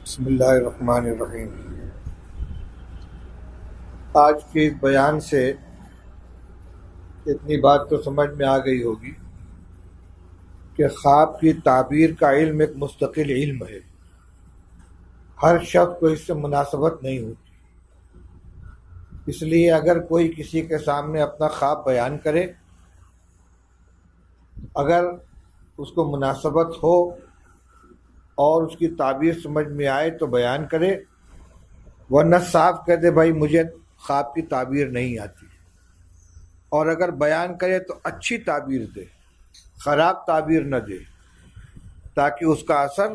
بسم اللہ الرحمن الرحیم۔ آج کے اس بیان سے اتنی بات تو سمجھ میں آ گئی ہوگی کہ خواب کی تعبیر کا علم ایک مستقل علم ہے، ہر شخص کو اس سے مناسبت نہیں ہوتی۔ اس لیے اگر کوئی کسی کے سامنے اپنا خواب بیان کرے، اگر اس کو مناسبت ہو اور اس کی تعبیر سمجھ میں آئے تو بیان کرے، ورنہ صاف کہہ دے بھائی مجھے خواب کی تعبیر نہیں آتی، اور اگر بیان کرے تو اچھی تعبیر دے، خراب تعبیر نہ دے، تاکہ اس کا اثر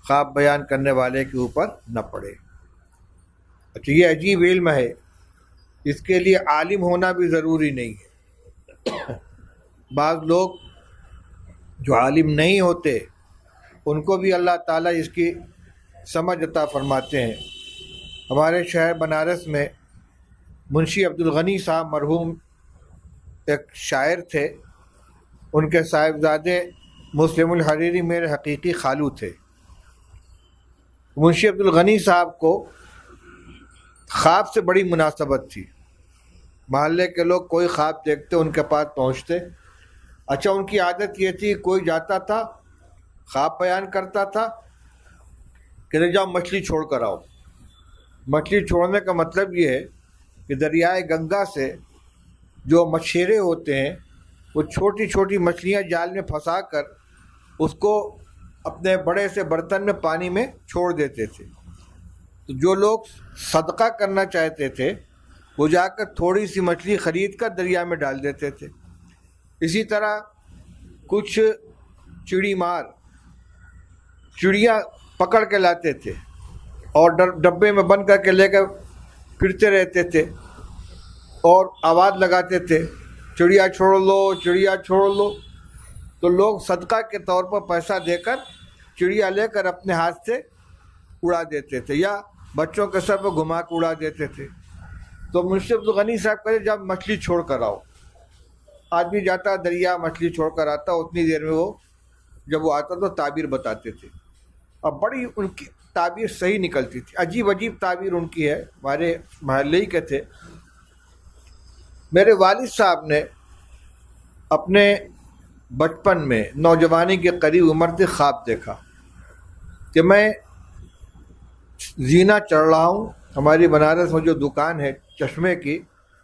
خواب بیان کرنے والے کے اوپر نہ پڑے۔ اچھا، یہ عجیب علم ہے، اس کے لیے عالم ہونا بھی ضروری نہیں ہے۔ بعض لوگ جو عالم نہیں ہوتے ان کو بھی اللہ تعالیٰ اس کی سمجھ عطا فرماتے ہیں۔ ہمارے شہر بنارس میں منشی عبدالغنی صاحب مرحوم ایک شاعر تھے، ان کے صاحبزادے مسلم الحریری میرے حقیقی خالو تھے۔ منشی عبدالغنی صاحب کو خواب سے بڑی مناسبت تھی، محلے کے لوگ کوئی خواب دیکھتے ان کے پاس پہنچتے۔ اچھا، ان کی عادت یہ تھی، کوئی جاتا تھا خواب بیان کرتا تھا کہ جاؤ مچھلی چھوڑ کر آؤ۔ مچھلی چھوڑنے کا مطلب یہ ہے کہ دریائے گنگا سے جو مچھیرے ہوتے ہیں وہ چھوٹی چھوٹی مچھلیاں جال میں پھنسا کر اس کو اپنے بڑے سے برتن میں پانی میں چھوڑ دیتے تھے۔ تو جو لوگ صدقہ کرنا چاہتے تھے وہ جا کر تھوڑی سی مچھلی خرید کر دریا میں ڈال دیتے تھے۔ اسی طرح کچھ چڑی مار چڑیاں پکڑ کے لاتے تھے اور ڈبے میں بند کر کے لے کر پھرتے رہتے تھے اور آواز لگاتے تھے، چڑیا چھوڑ لو، چڑیا چھوڑ لو۔ تو لوگ صدقہ کے طور پر پیسہ دے کر چڑیا لے کر اپنے ہاتھ سے اڑا دیتے تھے یا بچوں کے سر پہ گھما کے اڑا دیتے تھے۔ تو منشی عبدالغنی صاحب کہتے جب مچھلی چھوڑ کر آؤ، آدمی جاتا دریا مچھلی چھوڑ کر آتا، اتنی دیر میں جب وہ آتا تو تعبیر بتاتے تھے، اور بڑی ان کی تعبیر صحیح نکلتی تھی۔ عجیب عجیب تعبیر ان کی ہے، ہمارے محلے ہی کے تھے۔ میرے والد صاحب نے اپنے بچپن میں نوجوانی کے قریب عمر سے خواب دیکھا کہ میں زینہ چڑھ رہا ہوں۔ ہماری بنارس میں جو دکان ہے چشمے کی،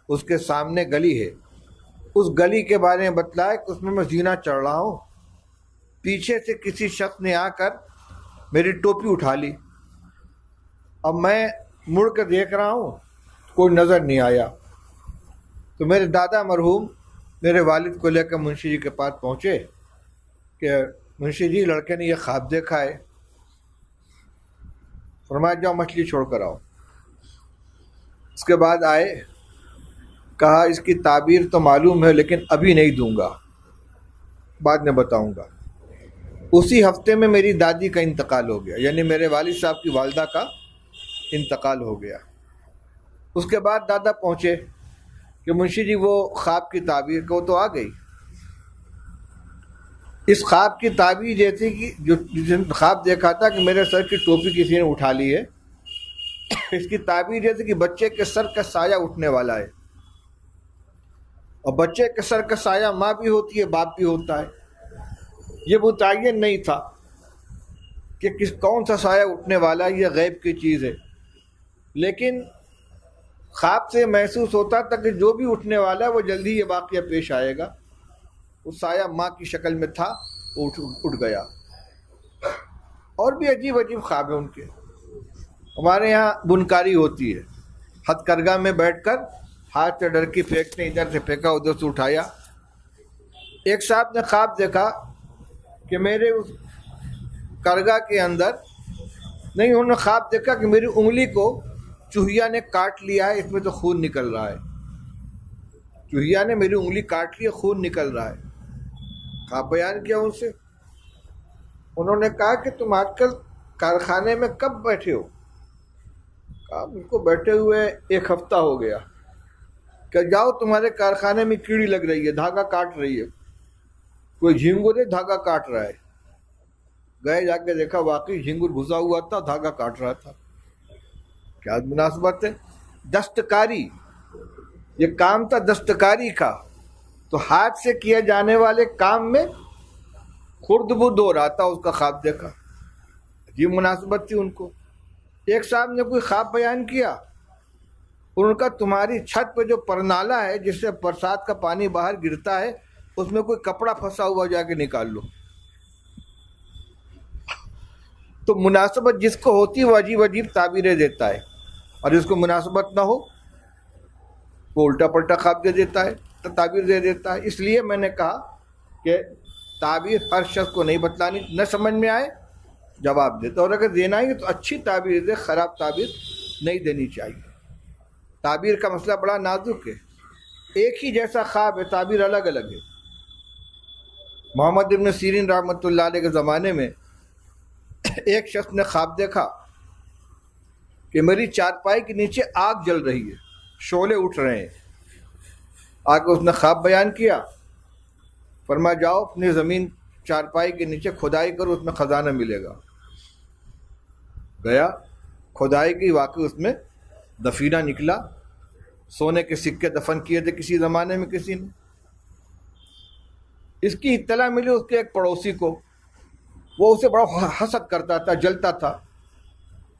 اس کے سامنے گلی ہے، اس گلی کے بارے میں بتلایا کہ اس میں زینہ چڑھ رہا ہوں۔ پیچھے سے کسی شخص نے آ کر میری ٹوپی اٹھا لی، اب میں مڑ کر دیکھ رہا ہوں کوئی نظر نہیں آیا۔ تو میرے دادا مرحوم میرے والد کو لے کر منشی جی کے پاس پہنچے کہ منشی جی لڑکے نے یہ خواب دیکھا ہے۔ فرمایا جاؤ مچھلی چھوڑ کر آؤ۔ اس کے بعد آئے، کہا اس کی تعبیر تو معلوم ہے لیکن ابھی نہیں دوں گا، بعد میں بتاؤں گا۔ اسی ہفتے میں میری دادی کا انتقال ہو گیا، یعنی میرے والد صاحب کی والدہ کا انتقال ہو گیا۔ اس کے بعد دادا پہنچے کہ منشی جی وہ خواب کی تعبیر کو تو آ گئی۔ اس خواب کی تعبیر یہ تھی کہ جس نے خواب دیکھا تھا کہ میرے سر کی ٹوپی کسی نے اٹھا لی ہے، اس کی تعبیر یہ تھی کہ بچے کے سر کا سایہ اٹھنے والا ہے، اور بچے کے سر کا سایہ ماں بھی ہوتی ہے، باپ بھی ہوتا ہے۔ یہ متعین نہیں تھا کہ کون سا سایہ اٹھنے والا ہے، یہ غیب کی چیز ہے، لیکن خواب سے محسوس ہوتا تھا کہ جو بھی اٹھنے والا ہے وہ جلدی یہ واقعہ پیش آئے گا۔ وہ سایہ ماں کی شکل میں تھا، وہ اٹھ گیا۔ اور بھی عجیب عجیب خواب ہیں ان کے۔ ہمارے یہاں بنکاری ہوتی ہے، ہتھ کرگاہ میں بیٹھ کر ہاتھ سے ڈرکی پھینکتے، ادھر سے پھینکا ادھر سے اٹھایا۔ ایک صاحب نے خواب دیکھا کہ میرے اس کرگاہ کے اندر نہیں، انہوں نے خواب دیکھا کہ میری انگلی کو چوہیا نے کاٹ لیا ہے، اس میں تو خون نکل رہا ہے۔ چوہیا نے میری انگلی کاٹ لی ہے، خون نکل رہا ہے۔ خواب بیان کیا ان سے، انہوں نے کہا کہ تم آج کل کارخانے میں کب بیٹھے ہو؟ کہا ان کو بیٹھے ہوئے ایک ہفتہ ہو گیا۔ کہ جاؤ تمہارے کارخانے میں کیڑی لگ رہی ہے، دھاگا کاٹ رہی ہے، کوئی جھینگور ہے دھاگا کاٹ رہا ہے۔ گئے، جا کے دیکھا واقعی جھنگور گھسا ہوا تھا، دھاگا کاٹ رہا تھا. کیا مناسبت ہے؟ دستکاری، یہ کام تھا دستکاری کا، تو ہاتھ سے کیے جانے والے کام میں خرد بدھ ہو رہا تھا، اس کا خواب دیکھا. یہ مناسبت تھی ان کو. ایک صاحب نے کوئی خواب بیان کیا، اور ان کا تمہاری چھت پہ جو پرنالا ہے جس سے برسات کا پانی باہر گرتا ہے، اس میں کوئی کپڑا پھنسا ہوا، جا کے نکال لو. تو مناسبت جس کو ہوتی وہ عجیب عجیب تعبیریں دیتا ہے، اور جس کو مناسبت نہ ہو وہ الٹا پلٹا خواب دے دیتا ہے، تعبیر دے دیتا ہے. اس لیے میں نے کہا کہ تعبیر ہر شخص کو نہیں بتلانی، نہ سمجھ میں آئے جواب دیتا، اور اگر دینا ہی تو اچھی تعبیر دے، خراب تعبیر نہیں دینی چاہیے. تعبیر کا مسئلہ بڑا نازک ہے، ایک ہی جیسا خواب ہے، تعبیر الگ الگ ہے. محمد ابن سیرین رحمۃ اللہ علیہ کے زمانے میں ایک شخص نے خواب دیکھا کہ میری چارپائی کے نیچے آگ جل رہی ہے، شعلے اٹھ رہے ہیں. آگے اس نے خواب بیان کیا، فرمایا جاؤ اپنی زمین چارپائی کے نیچے کھدائی کرو، اس میں خزانہ ملے گا. گیا، کھدائی کی، واقعی اس میں دفینہ نکلا، سونے کے سکے دفن کیے تھے کسی زمانے میں کسی نے. اس کی اطلاع ملی اس کے ایک پڑوسی کو، وہ اسے بڑا حسد کرتا تھا، جلتا تھا.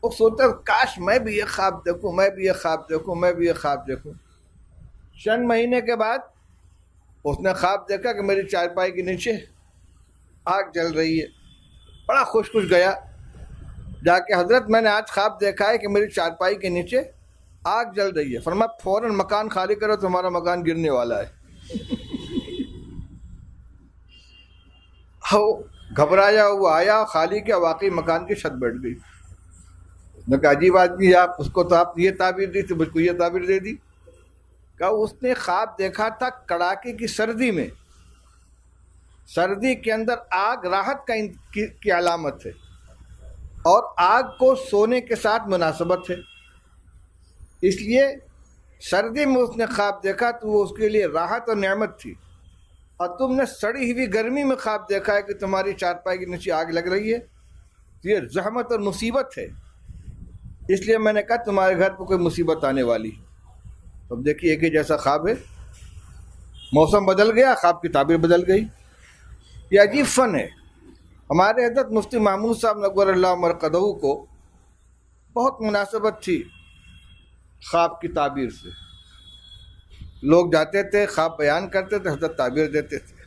وہ سوچتا کاش میں بھی یہ خواب دیکھوں، میں بھی یہ خواب دیکھوں، میں بھی یہ خواب دیکھوں. چند مہینے کے بعد اس نے خواب دیکھا کہ میری چارپائی کے نیچے آگ جل رہی ہے. بڑا خوش گیا، جا کے حضرت میں نے آج خواب دیکھا ہے کہ میری چارپائی کے نیچے آگ جل رہی ہے. فرمایا فوراً مکان خالی کرو، تمہارا مکان گرنے والا ہے. گھبرایا ہوا آیا، خالی کیا، واقعی مکان کی چھت بیٹھ گئی. میں کہا عجیب آدمی ہے آپ، اس کو تو آپ یہ تعبیر دی تھی، مجھ کو یہ تعبیر دے دی. کہا اس نے خواب دیکھا تھا کڑاکے کی سردی میں، سردی کے اندر آگ راحت کی علامت ہے، اور آگ کو سونے کے ساتھ مناسبت ہے، اس لیے سردی میں اس نے خواب دیکھا تو وہ اس کے لیے راحت اور نعمت تھی. اور تم نے سڑی ہوئی گرمی میں خواب دیکھا ہے کہ تمہاری چارپائی کے نیچے آگ لگ رہی ہے، یہ زحمت اور مصیبت ہے، اس لیے میں نے کہا تمہارے گھر پہ کوئی مصیبت آنے والی. اب دیکھیے ایک ہی جیسا خواب ہے، موسم بدل گیا، خواب کی تعبیر بدل گئی. یہ عجیب فن ہے. ہمارے حضرت مفتی محمود صاحب نور اللہ مرقدہ کو بہت مناسبت تھی خواب کی تعبیر سے. لوگ جاتے تھے، خواب بیان کرتے تھے، حضرت تعبیر دیتے تھے.